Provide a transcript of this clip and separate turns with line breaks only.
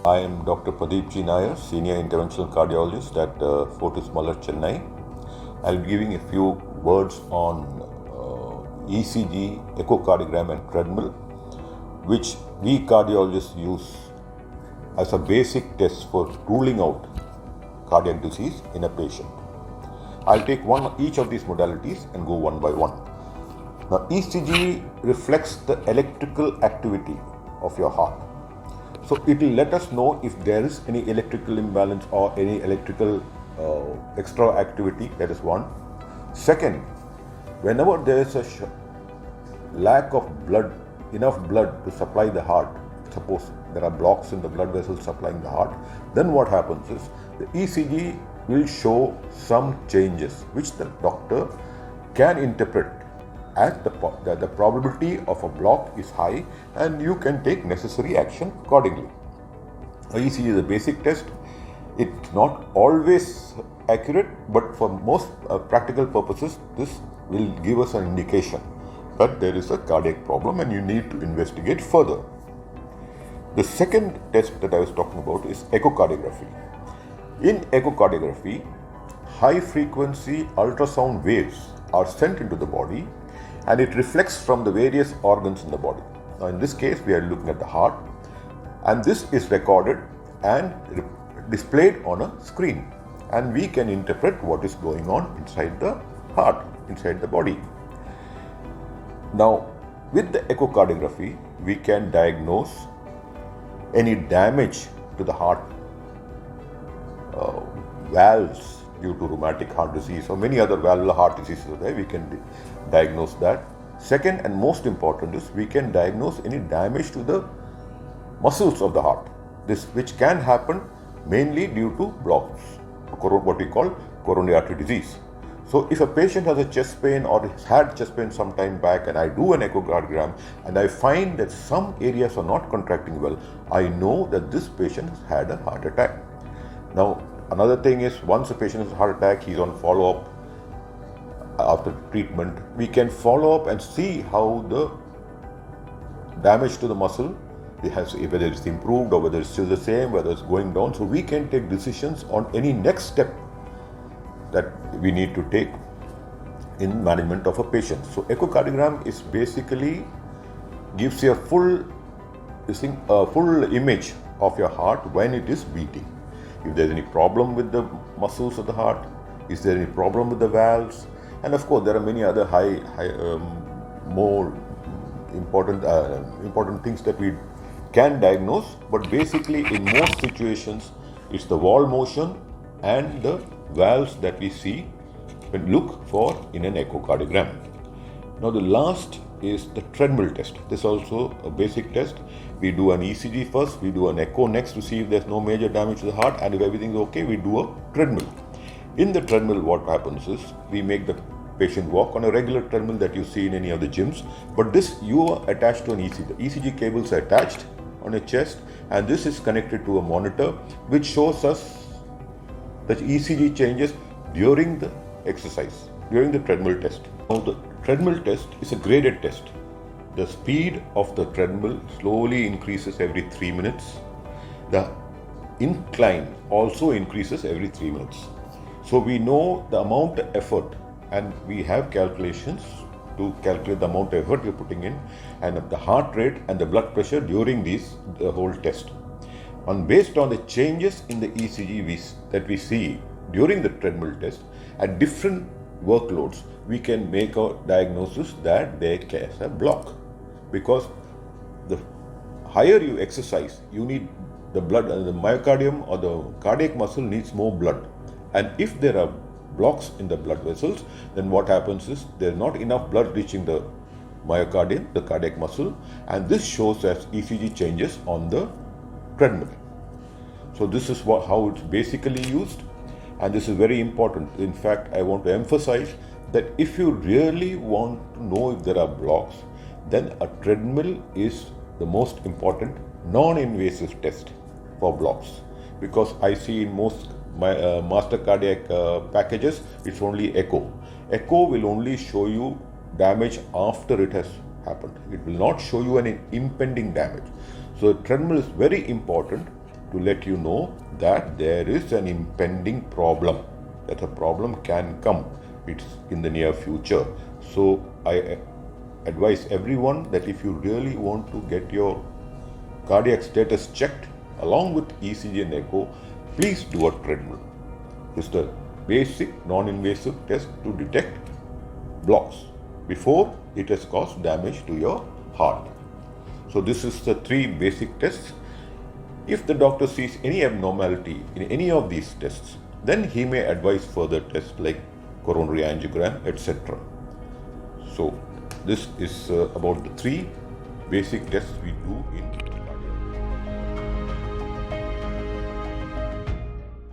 I am Dr. Pradeep G. Nair, Senior Interventional Cardiologist at Fortis Malar, Chennai. I'll be giving a few words on ECG, echocardiogram and treadmill, which we cardiologists use as a basic test for ruling out cardiac disease in a patient. I'll take each of these modalities and go one by one. Now, ECG reflects the electrical activity of your heart. So it will let us know if there is any electrical imbalance or any electrical extra activity. That is one. Second, whenever there is a lack of blood, enough blood to supply the heart, suppose there are blocks in the blood vessels supplying the heart, then what happens is the ECG will show some changes which the doctor can interpret as the probability of a block is high, and you can take necessary action accordingly. ECG is a basic test. It's not always accurate, but for most practical purposes, this will give us an indication that there is a cardiac problem and you need to investigate further. The second test that I was talking about is echocardiography. In echocardiography, high frequency ultrasound waves are sent into the body and it reflects from the various organs in the body. Now in this case, we are looking at the heart, and this is recorded and displayed on a screen, and we can interpret what is going on inside the heart, inside the body. Now with the echocardiography, we can diagnose any damage to the heart valves due to rheumatic heart disease or many other valvular heart diseases are there. We can diagnose that. Second and most important is we can diagnose any damage to the muscles of the heart, this which can happen mainly due to blocks, what we call coronary artery disease. So if a patient has a chest pain or has had chest pain some time back and I do an echocardiogram and I find that some areas are not contracting well, I know that this patient has had a heart attack. Now another thing is, once a patient has a heart attack, he's on follow-up after treatment, we can follow up and see how the damage to the muscle, whether it's improved or whether it's still the same, whether it's going down. So we can take decisions on any next step that we need to take in management of a patient. So echocardiogram is basically gives you a full image of your heart when it is beating. If there's any problem with the muscles of the heart, is there any problem with the valves, and of course there are many other more important things that we can diagnose. But basically in most situations it's the wall motion and the valves that we see and look for in an echocardiogram. Now the last is the treadmill test. This is also a basic test. We do an ECG first, we do an echo next to see if there's no major damage to the heart, and if everything is okay, we do a treadmill. In the treadmill, what happens is we make the patient walk on a regular treadmill that you see in any of the gyms, but this you are attached to an ECG. The ECG cables are attached on a chest, and this is connected to a monitor which shows us the ECG changes during the exercise, during the treadmill test. Now the treadmill test is a graded test. The speed of the treadmill slowly increases every 3 minutes. The incline also increases every 3 minutes. So we know the amount of effort, and we have calculations to calculate the amount of effort you're putting in and the heart rate and the blood pressure during the whole test. And based on the changes in the ECG that we see during the treadmill test at different workloads, we can make a diagnosis that there is a block. Because the higher you exercise, you need the blood, the myocardium or the cardiac muscle needs more blood. And if there are blocks in the blood vessels, then what happens is there's not enough blood reaching the myocardium, the cardiac muscle, and this shows as ECG changes on the treadmill. So this is how it's basically used, and this is very important. In fact, I want to emphasize that if you really want to know if there are blocks, then a treadmill is the most important non-invasive test for blocks, because I see in most master cardiac packages it's only echo. Echo will only show you damage after it has happened. It will not show you any impending damage. So treadmill is very important to let you know that there is an impending problem, that a problem can come. It's in the near future. So I advise everyone that if you really want to get your cardiac status checked along with ECG and echo, please do a treadmill. It's the basic non-invasive test to detect blocks before it has caused damage to your heart. So this is the 3 basic tests. If the doctor sees any abnormality in any of these tests, then he may advise further tests like coronary angiogram, etc. So this is about the 3 basic tests we do in